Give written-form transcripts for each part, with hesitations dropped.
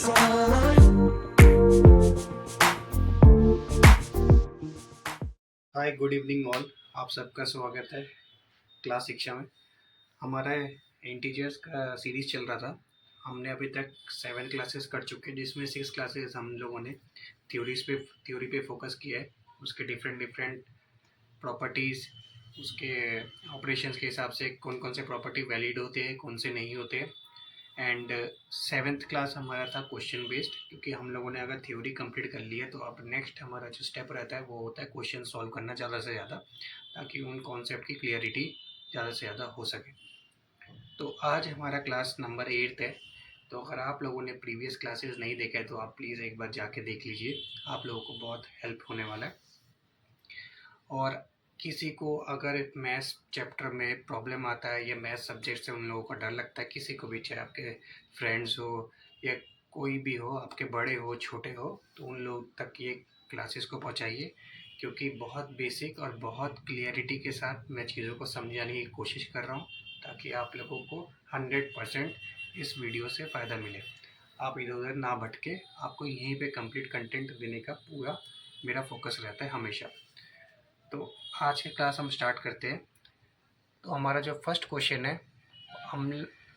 हाय, good evening all. आप सबका स्वागत है क्लास शिक्षा में। हमारा इंटीजर्स का सीरीज़ चल रहा था। हमने अभी तक 7 क्लासेस कर चुके हैं, जिसमें 6 क्लासेस हम लोगों ने थ्योरी पे फोकस किया है। उसके डिफरेंट डिफरेंट प्रॉपर्टीज़, उसके ऑपरेशंस के हिसाब से कौन कौन से प्रॉपर्टी वैलिड होते हैं, कौन से नहीं होते। एंड 7th क्लास हमारा था क्वेश्चन बेस्ड, क्योंकि हम लोगों ने अगर थ्योरी कंप्लीट कर ली है तो अब नेक्स्ट हमारा जो स्टेप रहता है वो होता है क्वेश्चन सॉल्व करना ज़्यादा से ज़्यादा, ताकि उन कॉन्सेप्ट की क्लियरिटी ज़्यादा से ज़्यादा हो सके। तो आज हमारा क्लास नंबर 8 है। तो अगर आप लोगों ने प्रीवियस क्लासेस नहीं देखा है तो आप प्लीज़ एक बार जाके देख लीजिए, आप लोगों को बहुत हेल्प होने वाला है। और किसी को अगर मैथ्स चैप्टर में प्रॉब्लम आता है या मैथ्स सब्जेक्ट से उन लोगों का डर लगता है, किसी को भी, चाहे आपके फ्रेंड्स हो या कोई भी हो, आपके बड़े हो छोटे हो, तो उन लोग तक ये क्लासेस को पहुंचाइए, क्योंकि बहुत बेसिक और बहुत क्लियरिटी के साथ मैं चीज़ों को समझाने की कोशिश कर रहा हूँ, ताकि आप लोगों को 100% इस वीडियो से फ़ायदा मिले। आप इधर उधर ना भटके, आपको यहीं पे कंप्लीट कंटेंट देने का पूरा मेरा फोकस रहता है हमेशा। तो आज की क्लास हम स्टार्ट करते हैं। तो हमारा जो फर्स्ट क्वेश्चन है, हम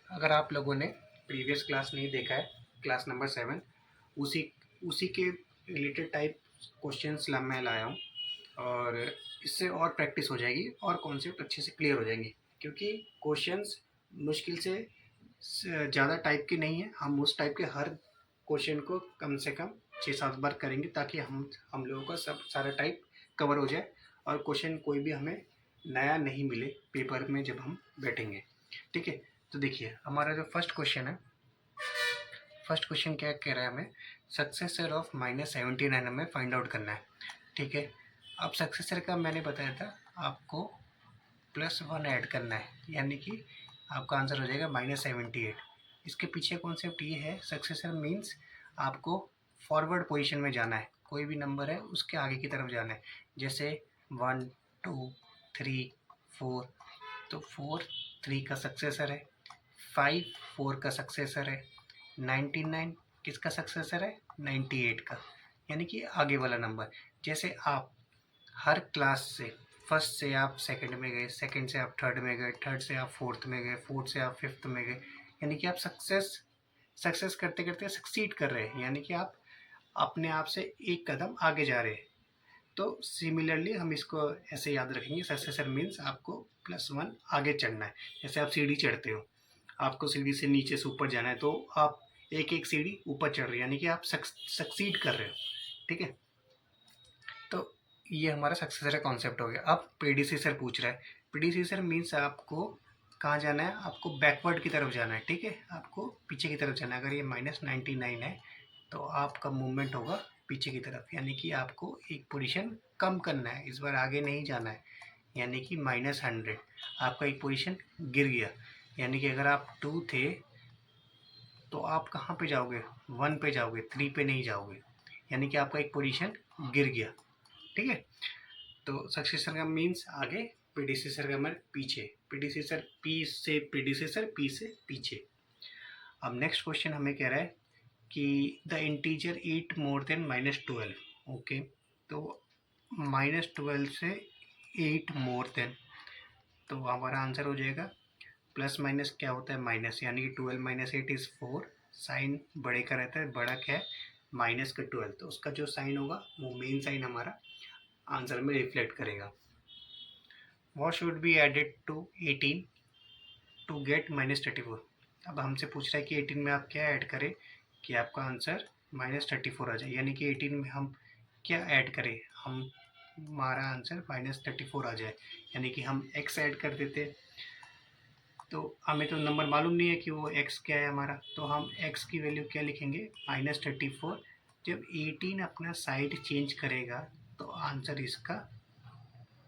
अगर आप लोगों ने प्रीवियस क्लास नहीं देखा है, क्लास नंबर 7, उसी उसी के रिलेटेड टाइप क्वेश्चंस मैं लाया हूँ। और इससे और प्रैक्टिस हो जाएगी और कॉन्सेप्ट अच्छे से क्लियर हो जाएंगे, क्योंकि क्वेश्चंस मुश्किल से ज़्यादा टाइप के नहीं है। हम उस टाइप के हर क्वेश्चन को कम से कम 6-7 बार करेंगे, ताकि हम लोगों का सब सारा टाइप कवर हो जाए और क्वेश्चन कोई भी हमें नया नहीं मिले पेपर में जब हम बैठेंगे। ठीक है, तो देखिए हमारा जो फर्स्ट क्वेश्चन है, फर्स्ट क्वेश्चन क्या कह रहा है, हमें सक्सेसर ऑफ -79 हमें फाइंड आउट करना है। ठीक है, अब सक्सेसर का मैंने बताया था आपको +1 ऐड करना है, यानी कि आपका आंसर हो जाएगा -78। इसके पीछे कॉन्सेप्ट ये है, सक्सेसर मीन्स आपको फॉरवर्ड पोजीशन में जाना है, कोई भी नंबर है उसके आगे की तरफ जाना है। जैसे 1 2 3 4, तो 4 3 का सक्सेसर है, 5 4 का सक्सेसर है, 99 किसका सक्सेसर है, 98 का, यानी कि आगे वाला नंबर। जैसे आप हर क्लास से, फर्स्ट से आप सेकंड में गए, सेकंड से आप थर्ड में गए, थर्ड से आप फोर्थ में गए, फोर्थ से आप फिफ्थ में गए, यानी कि आप सक्सेस करते करते सक्सीड कर रहे हैं, यानी कि आप अपने आप से एक कदम आगे जा रहे हैं। तो सिमिलरली हम इसको ऐसे याद रखेंगे, सक्सेसर मीन्स आपको +1 आगे चढ़ना है। जैसे आप सीढ़ी चढ़ते हो, आपको सीढ़ी से नीचे से ऊपर जाना है, तो आप एक एक सीढ़ी ऊपर चढ़ रहे हैं, यानी कि आप सक्सीड कर रहे हो। ठीक है, तो ये हमारा सक्सेसर का कॉन्सेप्ट हो गया। अब प्रीडिसेसर पूछ रहा है, प्रीडिसेसर मीन्स आपको कहाँ जाना है, आपको बैकवर्ड की तरफ जाना है। ठीक है, आपको पीछे की तरफ जाना है। अगर ये -99 है तो आपका मूवमेंट होगा पीछे की तरफ, यानी कि आपको एक पोजीशन कम करना है, इस बार आगे नहीं जाना है, यानी कि -100। आपका एक पोजीशन गिर गया, यानी कि अगर आप 2 थे तो आप कहाँ पे जाओगे, 1 पे जाओगे, 3 पे नहीं जाओगे, यानी कि आपका एक पोजीशन गिर गया। ठीक है, तो सक्सेसर का मीन्स आगे, प्रीडिसेसर का मतलब पीछे, प्रीडिसेसर पी से प्रीडिसेसर, पी से पीछे। अब नेक्स्ट क्वेश्चन हमें कह रहा है कि the integer 8 more than -12। Okay, तो -12 से 8 मोर देन, तो हमारा आंसर हो जाएगा, प्लस माइनस क्या होता है, माइनस, यानी कि 12 - 8 इज़ 4। साइन बड़े का रहता है, बड़ा क्या है, माइनस का 12, तो उसका जो साइन होगा वो मेन साइन हमारा आंसर में रिफ्लेक्ट करेगा। What should be added to 18 to get -34? अब हमसे पूछ रहा है कि 18 में आप क्या ऐड करें कि आपका आंसर -34 आ जाए, यानी कि 18 में हम क्या ऐड करें, हमारा आंसर -34 आ जाए, यानी कि हम x ऐड कर देते। तो हमें तो नंबर मालूम नहीं है कि वो x क्या है हमारा, तो हम x की वैल्यू क्या लिखेंगे, -34। जब 18 अपना साइड चेंज करेगा तो आंसर इसका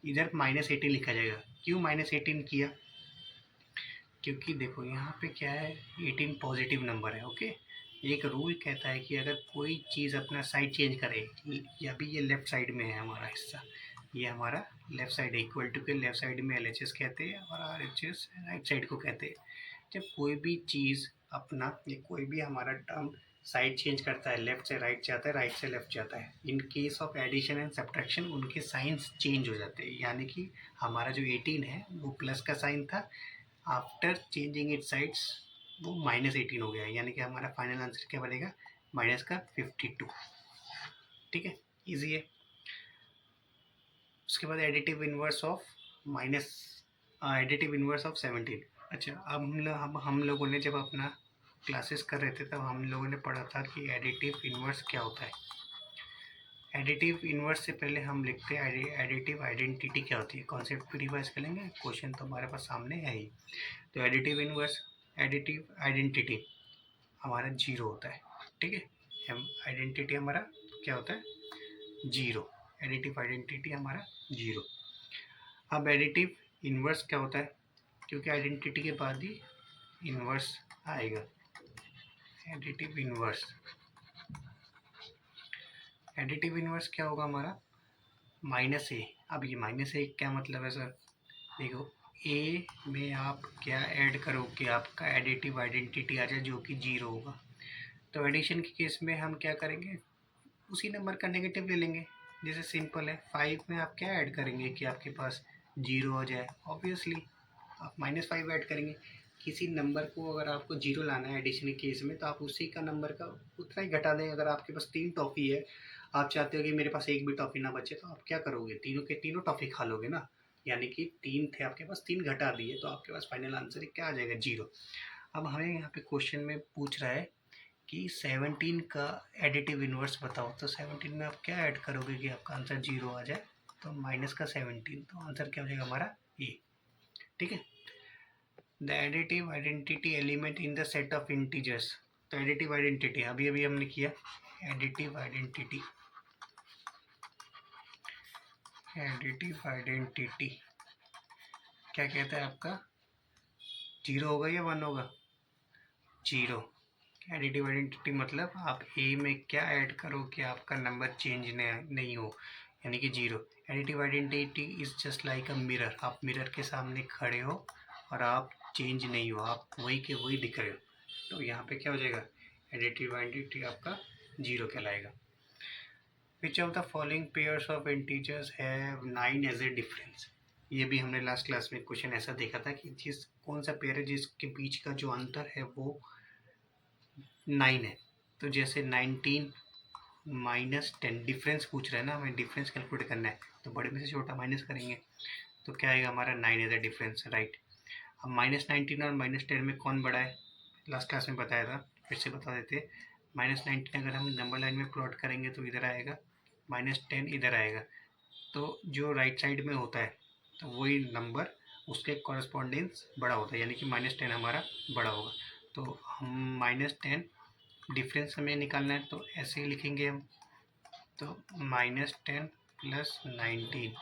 इधर -18 लिखा जाएगा। क्यों -18 किया, क्योंकि देखो यहाँ पे क्या है, 18 पॉजिटिव नंबर है। ओके, एक रूल कहता है कि अगर कोई चीज़ अपना साइड चेंज करे, या भी ये लेफ्ट साइड में है हमारा हिस्सा, ये हमारा लेफ्ट साइड है, इक्वल टू के लेफ्ट साइड में LHS कहते हैं और RHS राइट साइड को कहते हैं। जब कोई भी चीज़ अपना, ये कोई भी हमारा टर्म साइड चेंज करता है, लेफ्ट से राइट जाता है, राइट से लेफ्ट जाता है। In case of addition and subtraction उनके साइंस चेंज हो जाते हैं, यानी कि हमारा जो 18 है वो प्लस का साइन था, आफ्टर चेंजिंग इट साइड्स वो -18 हो गया, यानी कि हमारा फाइनल आंसर क्या बनेगा, माइनस का 52। ठीक है, ईजी है। उसके बाद additive inverse of minus additive inverse of 17। अच्छा, अब हम लोगों ने जब अपना क्लासेस कर रहे थे तब हम लोगों ने पढ़ा था कि एडिटिव इनवर्स क्या होता है। एडिटिव इनवर्स से पहले हम लिखते हैं एडिटिव आइडेंटिटी क्या होती है। कॉन्सेप्ट भी रिवाइज करेंगे, क्वेश्चन तो हमारे पास सामने है ही। तो एडिटिव इनवर्स, एडिटिव आइडेंटिटी हमारा जीरो होता है। ठीक है, हम आइडेंटिटी हमारा क्या होता है, जीरो। एडिटिव आइडेंटिटी हमारा जीरो। अब एडिटिव इनवर्स क्या होता है, क्योंकि आइडेंटिटी के बाद ही इनवर्स आएगा। एडिटिव इनवर्स, एडिटिव इनवर्स क्या होगा हमारा, -a। अब ये -a क्या मतलब है सर, देखो a में आप क्या ऐड करो कि आपका एडिटिव आइडेंटिटी आ जाए जो कि जीरो होगा। तो एडिशन के केस में हम क्या करेंगे, उसी नंबर का नेगेटिव ले लेंगे। जैसे सिंपल है, 5 में आप क्या ऐड करेंगे कि आपके पास जीरो हो जाए, ऑब्वियसली आप -5 ऐड करेंगे। किसी नंबर को अगर आपको जीरो लाना है एडिशन के केस में, तो आप उसी का नंबर का उतना ही घटा दें। अगर आपके पास 3 टॉफ़ी है, आप चाहते हो कि मेरे पास एक भी टॉफ़ी ना बचे, तो आप क्या करोगे, तीनों के तीनों टॉफ़ी खा लोगे ना। यानी कि 3 थे आपके पास, 3 घटा दिए, तो आपके पास फाइनल आंसर क्या आ जाएगा, जीरो। अब हमें यहाँ पे क्वेश्चन में पूछ रहा है कि 17 का एडिटिव इनवर्स बताओ। तो 17 में आप क्या ऐड करोगे कि आपका आंसर जीरो आ जाए, तो माइनस का 17, तो आंसर क्या हो जाएगा हमारा, ए। ठीक है, the additive identity element in the set of integers. तो एडिटिव आइडेंटिटी अभी अभी हमने किया, एडिटिव आइडेंटिटी, एडिटिव आइडेंटिटी क्या कहता है आपका, जीरो होगा या 1 होगा, जीरो। एडिटिव आइडेंटिटी मतलब आप ए में क्या ऐड करो कि आपका नंबर चेंज नहीं हो, यानी कि zero. Additive identity is just like a mirror, आप मिरर के सामने खड़े हो और आप चेंज नहीं हो, आप वही के वही दिख रहे हो। तो यहाँ पे क्या हो जाएगा, एडिटिव आइडेंटिटी आपका जीरो कहलाएगा। Which of the following pairs of integers have 9 as a difference. ये भी हमने लास्ट क्लास में क्वेश्चन ऐसा देखा था कि जिस कौन सा पेयर है जिसके बीच का जो अंतर है वो 9 है। तो जैसे 19 -10 डिफरेंस पूछ रहा है ना, हमें डिफरेंस कैलकुलेट करना है, तो बड़े में से छोटा माइनस करेंगे, तो क्या आएगा हमारा 9 एज अ डिफरेंस, राइट। अब -19 और -10 में कौन बड़ा है, लास्ट क्लास में बताया था, फिर से बता देते। -19 अगर हम नंबर लाइन में प्लॉट करेंगे तो इधर आएगा, -10 इधर आएगा। तो जो राइट साइड में होता है तो वही नंबर उसके कॉरस्पॉन्डेंस बड़ा होता है, यानी कि -10 हमारा बड़ा होगा। तो हम -10 डिफरेंस हमें निकालना है, तो ऐसे ही लिखेंगे हम। तो -10 + 19,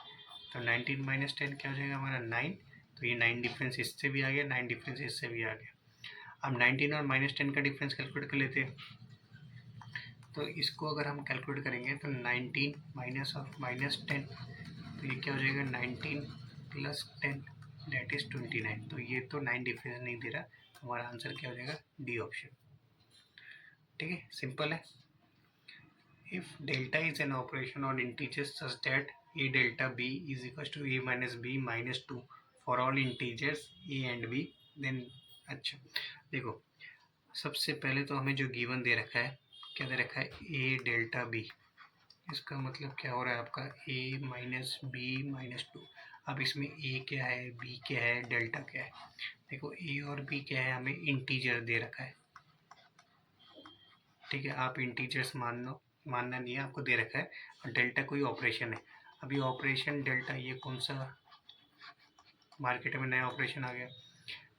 तो 19 - 10 क्या हो जाएगा हमारा 9। तो ये 9 डिफरेंस इससे भी आ गया, 9 डिफरेंस इससे भी आ गया। अब 19 और -10 का डिफरेंस कैलकुलेट कर लेते हैं। तो इसको अगर हम कैलकुलेट करेंगे तो 19 -10, तो ये क्या हो जाएगा 19 + 10 दैट इज़ 29। तो ये तो 9 डिफरेंस नहीं दे रहा, हमारा आंसर क्या हो जाएगा, डी ऑप्शन। ठीक है, सिंपल है। If delta is an operation on integers such that a delta b is equals to a minus b minus 2 for all integers a and b, then अच्छा देखो, सबसे पहले तो हमें जो गिवन दे रखा है, क्या दे रखा है, a डेल्टा b। इसका मतलब क्या हो रहा है आपका, a माइनस बी माइनस 2। अब इसमें a क्या है, b क्या है, डेल्टा क्या है। देखो a और b क्या है, हमें इंटीजर दे रखा है। ठीक है, आप इंटीजर्स मानना नहीं है, आपको दे रखा है। और डेल्टा कोई ऑपरेशन है। अभी ऑपरेशन डेल्टा, ये कौन सा मार्केट में नया ऑपरेशन आ गया,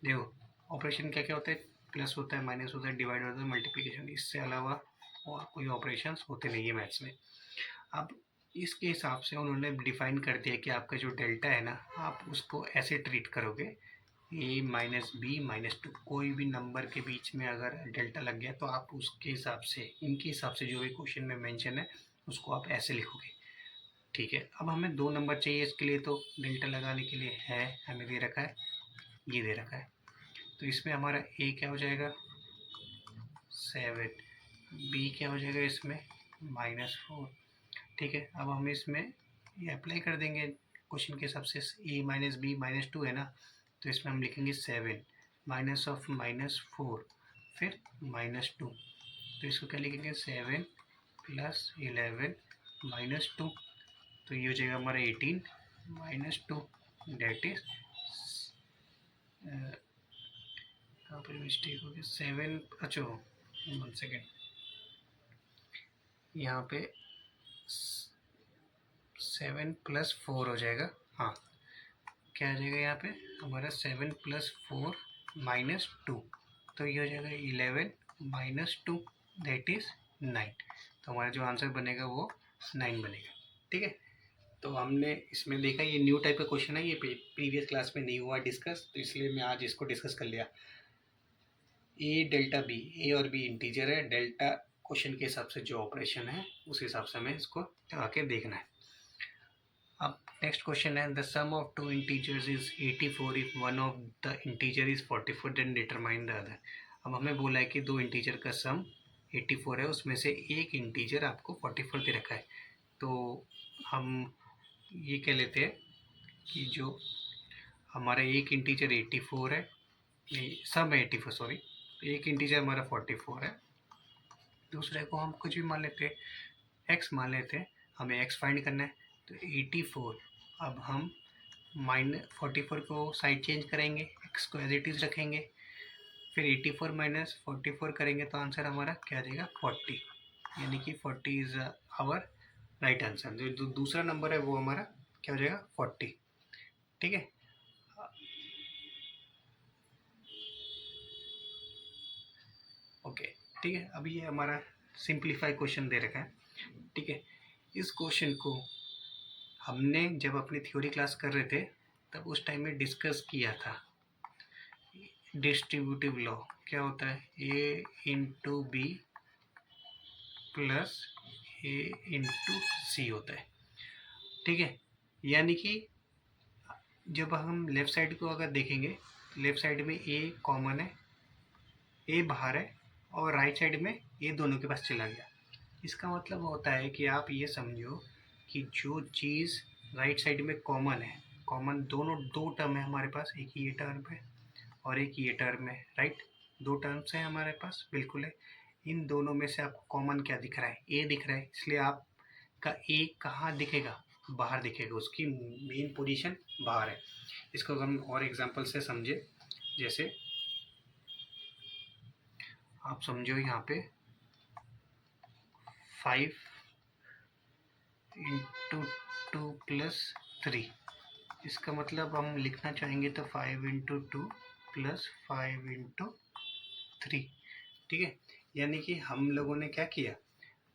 देखो ऑपरेशन क्या क्या होता है, प्लस होता है, माइनस होता है, डिवाइड होता है, मल्टीप्लिकेशन, इससे अलावा और कोई ऑपरेशंस होते नहीं है मैथ्स में। अब इसके हिसाब से उन्होंने डिफाइन कर दिया कि आपका जो डेल्टा है ना, आप उसको ऐसे ट्रीट करोगे, a माइनस बी माइनस 2, कोई भी नंबर के बीच में अगर डेल्टा लग गया तो आप उसके हिसाब से, इनके हिसाब से जो भी क्वेश्चन में मेंशन है उसको आप ऐसे लिखोगे। ठीक है, अब हमें 2 नंबर चाहिए इसके लिए, तो डेल्टा लगाने के लिए है, हमें दे रखा है, ये दे रखा है। तो इसमें हमारा a क्या हो जाएगा 7, बी क्या हो जाएगा इसमें -4। ठीक है, अब हम इसमें ये अप्लाई कर देंगे क्वेश्चन के हिसाब से। ए माइनस बी -2 है ना, तो इसमें हम लिखेंगे 7 माइनस ऑफ -4 फिर -2, तो इसको क्या लिखेंगे 7 + 11 -2, तो ये हो जाएगा हमारा 18 -2 डेट इज, यहाँ पर मिस्टेक होगी 7, अच्छा 1 सेकेंड, यहाँ पे 7 + 4 हो जाएगा। हाँ, क्या आ जाएगा यहाँ पे हमारा 7 + 4 -2, तो ये हो जाएगा 11 -2 दैट इज 9, तो हमारा जो आंसर बनेगा वो 9 बनेगा। ठीक है, तो हमने इसमें देखा ये न्यू टाइप का क्वेश्चन है, ये प्रीवियस क्लास में नहीं हुआ डिस्कस, तो इसलिए मैं आज इसको डिस्कस कर लिया। ए डेल्टा बी, ए और बी इंटीजर है, डेल्टा क्वेश्चन के हिसाब से जो ऑपरेशन है उस हिसाब से हमें इसको लगा के देखना है। अब नेक्स्ट क्वेश्चन है, the sum of two integers is 84 if one of the integer is 44 then determine the other. अब हमें बोला है कि दो इंटीजर का सम 84 है, उसमें से एक इंटीजर आपको 44 दे रखा है, तो हम ये कह लेते हैं कि जो हमारा एक इंटीजर 84 है, सम है 84, सॉरी, एक इंटीजर हमारा 44 है, दूसरे को हम कुछ भी मान लेते हैं, एक्स मान लेते हैं, हमें एक्स फाइंड करना है, तो 84, अब हम -44 को साइड चेंज करेंगे, एक्स को एज इट इज़ रखेंगे, फिर 84 - 44 करेंगे तो आंसर हमारा क्या आ जाएगा 40, यानी कि 40 इज़ आवर राइट आंसर। जो दूसरा नंबर है वो हमारा क्या हो जाएगा 40। ठीक है, ओके, ठीक है, अभी ये हमारा सिंप्लीफाई क्वेश्चन दे रखा है। ठीक है, इस क्वेश्चन को हमने जब अपनी थ्योरी क्लास कर रहे थे तब उस टाइम में डिस्कस किया था। डिस्ट्रीब्यूटिव लॉ क्या होता है, ए इंटू बी प्लस ए इंटू सी होता है। ठीक है, यानी कि जब हम लेफ्ट साइड को अगर देखेंगे, लेफ्ट साइड में ए कॉमन है, ए बाहर है, और राइट साइड में ए दोनों के पास चला गया। इसका मतलब होता है कि आप ये समझो कि जो चीज़ राइट साइड में कॉमन है, कॉमन दोनों दो टर्म है हमारे पास, एक ये टर्म है और एक ये टर्म है, राइट, दो टर्म्स हैं हमारे पास, बिल्कुल है। इन दोनों में से आपको कॉमन क्या दिख रहा है, ए दिख रहा है, इसलिए आपका ए कहाँ दिखेगा, बाहर दिखेगा, उसकी मेन पोजीशन बाहर है। इसको हम और एग्जांपल से समझे, जैसे आप समझो यहाँ पे 5 × 2 + 3, इसका मतलब हम लिखना चाहेंगे तो 5 × 2 + 5 × 3। ठीक है, यानी कि हम लोगों ने क्या किया,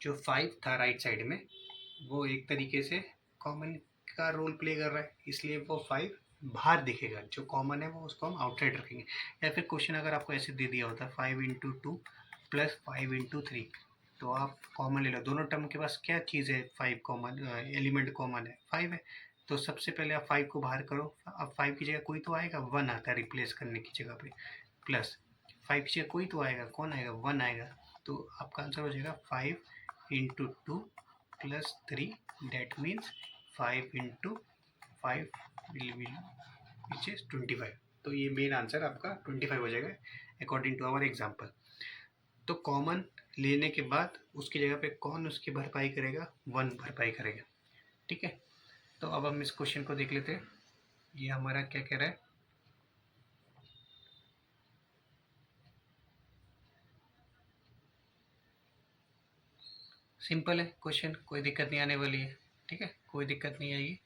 जो 5 था राइट साइड में वो एक तरीके से कॉमन का रोल प्ले कर रहा है, इसलिए वो 5 बाहर दिखेगा, जो कॉमन है वो उसको हम आउटसाइड रखेंगे। या फिर क्वेश्चन अगर आपको ऐसे दे दिया होता 5 × 2 + 5 × 3, तो आप कॉमन ले लो, दोनों टर्म के पास क्या चीज़ है, 5 कॉमन, एलिमेंट कॉमन है 5 है, तो सबसे पहले आप 5 को बाहर करो, अब 5 की जगह कोई तो आएगा, 1 आता है रिप्लेस करने की जगह पे, प्लस 5 की जगह कोई तो आएगा, कौन आएगा 1 आएगा, तो आपका आंसर हो जाएगा 5 × 2 + 3, डेट मीन्स 5 × 5 विच इज 25, तो ये मेन आंसर आपका 25 हो जाएगा अकॉर्डिंग टू आवर एग्जाम्पल। तो कॉमन लेने के बाद उसकी जगह पे कौन उसकी भरपाई करेगा, 1 भरपाई करेगा। ठीक है, तो अब हम इस क्वेश्चन को देख लेते हैं, ये हमारा क्या कह रहा है, सिंपल है क्वेश्चन, कोई दिक्कत नहीं आने वाली है। ठीक है, कोई दिक्कत नहीं आएगी,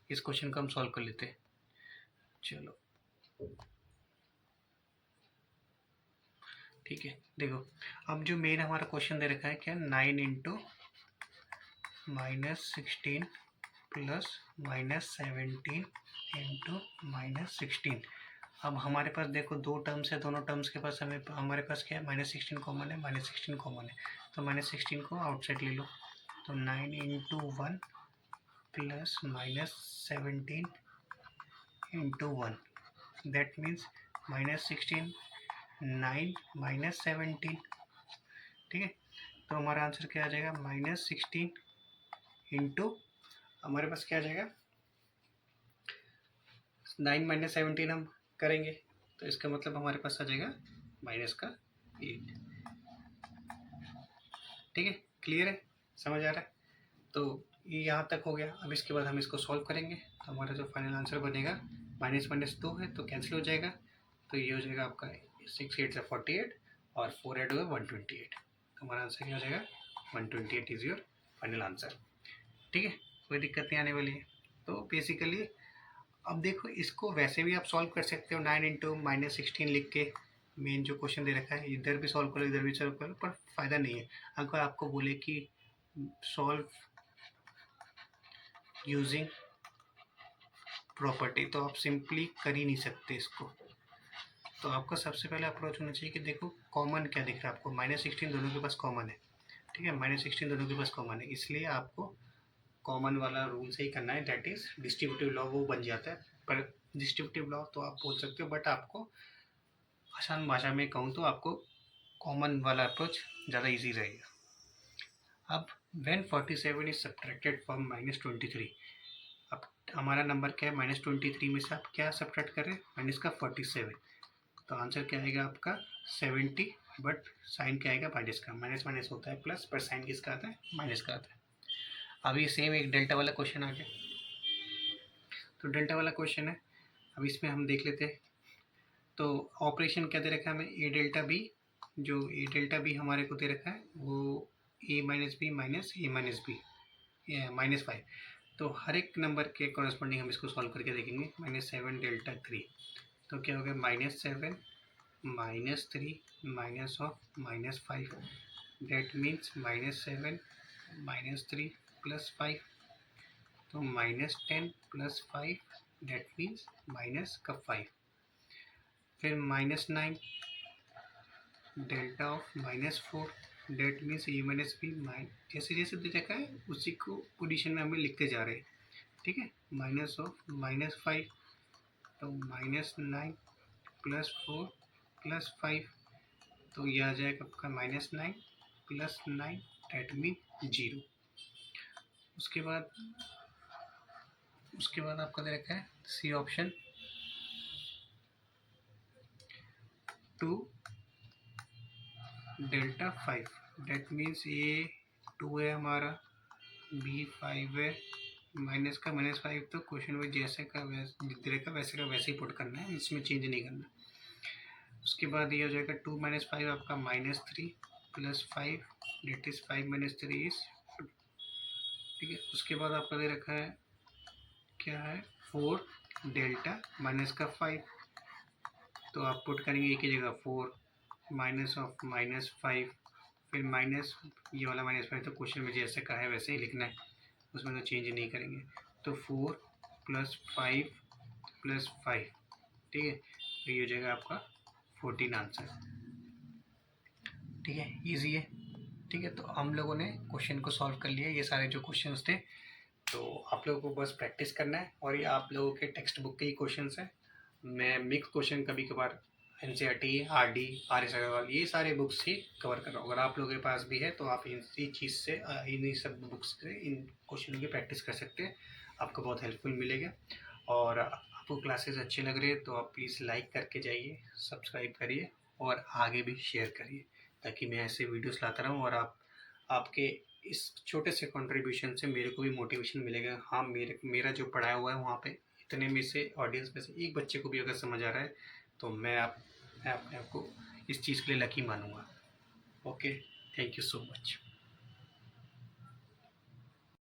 इस क्वेश्चन को हम सॉल्व कर लेते हैं। चलो ठीक है, देखो अब जो मेन हमारा क्वेश्चन दे रखा है क्या, 9 × -16 + -17 × -16। अब हमारे पास देखो दो टर्म्स है, दोनों टर्म्स के पास हमारे पास क्या है, -16 कॉमन है, -16 कॉमन है, तो -16 को आउटसाइड ले लो, तो 9 × 1 + -17 × 1, दैट मीन्स -16 9 -17। ठीक है, तो हमारा आंसर क्या आ जाएगा, -16 इंटू हमारे पास क्या आ जाएगा, 9 - 17 हम करेंगे तो इसका मतलब हमारे पास आ जाएगा -8। ठीक है, क्लियर है, समझ आ रहा है। तो ये यहाँ तक हो गया। अब इसके बाद हम इसको सॉल्व करेंगे तो हमारा जो फाइनल आंसर बनेगा -2 है तो कैंसिल हो जाएगा। तो ये हो जाएगा आपका 6 8 से 48 और 4 ऐड होगा 128। तो हमारा आंसर क्या हो जाएगा, 128 इज़ योर फाइनल आंसर। ठीक है, कोई दिक्कत नहीं आने वाली है। तो बेसिकली अब देखो, इसको वैसे भी आप सॉल्व कर सकते हो 9 इंटू -16 लिख के। मेन जो क्वेश्चन दे रखा है इधर भी सॉल्व करो इधर भी सॉल्व करो, पर फ़ायदा नहीं है। अगर आपको बोले कि सॉल्व यूजिंग प्रॉपर्टी तो आप सिंपली कर ही नहीं सकते इसको। तो आपका सबसे पहले अप्रोच होना चाहिए कि देखो कॉमन क्या दिख रहा है आपको, -16 दोनों के पास कॉमन है। ठीक है, -16 दोनों के पास कॉमन है, इसलिए आपको कॉमन वाला रूल से ही करना है, दैट इज डिस्ट्रीब्यूटिव लॉ वो बन जाता है। पर डिस्ट्रीब्यूटिव लॉ तो आप बोल सकते हो, बट आपको आसान भाषा में कहूँ तो आपको कॉमन वाला अप्रोच ज़्यादा इजी रहेगा। अब व्हेन 47 इज सब्ट्रैक्टेड फ्रॉम -23, अब हमारा नंबर क्या है, -23 में से आप क्या सब्ट्रैक्ट कर रहे हैं, माइनस का 47। तो आंसर क्या आएगा आपका 70, बट साइन क्या आएगा माइनस का, माइनस माइनस होता है प्लस, पर साइन किसका आता है, माइनस का आता है। अभी सेम एक डेल्टा वाला क्वेश्चन आ गया। तो डेल्टा वाला क्वेश्चन है, अब इसमें हम देख लेते हैं। तो ऑपरेशन क्या दे रखा है हमें, ए डेल्टा बी, जो ए डेल्टा बी हमारे को दे रखा है वो ए माइनस बी माइनस ए माइनस बी -5। तो हर एक नंबर के कॉरस्पॉन्डिंग हम इसको सॉल्व करके देखेंगे। -7 डेल्टा 3, तो क्या हो गया, -7 -3 माइनस ऑफ -5, दैट मीन्स -7 -3 +5, तो -10 +5 दैट मीन्स -5। फिर -9 delta of -4 that means A minus B, जैसे जैसे दे रखा है उसी को पोजीशन में हमें लिखते जा रहे हैं। ठीक है, माइनस ऑफ -5, तो -9 +4 +5, तो यह आ जाएगा आपका -9 +9 डेट मीन 0। उसके बाद आपका दे रखा है C option 2 delta 5, that means ये 2 है हमारा, बी 5 है, माइनस का -5, तो क्वेश्चन में जैसे का वैसे का वैसे ही पुट करना है, इसमें चेंज नहीं करना। उसके बाद ये हो जाएगा 2 - 5 आपका -3 +5 डेट इज 5 - 3 इज। ठीक है, उसके बाद आपका दे रखा है क्या है, 4 डेल्टा माइनस का 5, तो आप पुट करेंगे एक ही जगह 4 माइनस ऑफ -5, फिर माइनस ये वाला -5, तो क्वेश्चन में जैसे कहा है वैसे ही लिखना है, उसमें तो चेंज नहीं करेंगे। तो 4 + 5 + 5, ठीक है, तो ये हो जाएगा आपका 14 आंसर। ठीक है, इजी है। ठीक है, तो हम लोगों ने क्वेश्चन को सॉल्व कर लिया, ये सारे जो क्वेश्चंस थे। तो आप लोगों को बस प्रैक्टिस करना है, और ये आप लोगों के टेक्स्ट बुक के ही क्वेश्चंस हैं। मैं मिक्स क्वेश्चन कभी कभार NCERT, RD, RS अग्रवाल, ये सारे बुक्स ही कवर कर रहा हूँ। अगर आप लोगों के पास भी है तो आप इसी चीज़ से, इन्हीं सब बुक्स से इन क्वेश्चनों की प्रैक्टिस कर सकते हैं, आपको बहुत हेल्पफुल मिलेगा। और आपको क्लासेस अच्छे लग रहे हैं तो आप प्लीज़ लाइक करके जाइए, सब्सक्राइब करिए और आगे भी शेयर करिए, ताकि मैं ऐसे वीडियोस लाता रहूँ और आपके इस छोटे से कंट्रीब्यूशन से मेरे को भी मोटिवेशन मिलेगा। हाँ, मेरा जो पढ़ाया हुआ है वहाँ पे इतने में से ऑडियंस में से एक बच्चे को भी अगर समझ आ रहा है तो मैं अपने आप को इस चीज़ के लिए लकी मानूंगा। Okay, thank you so much.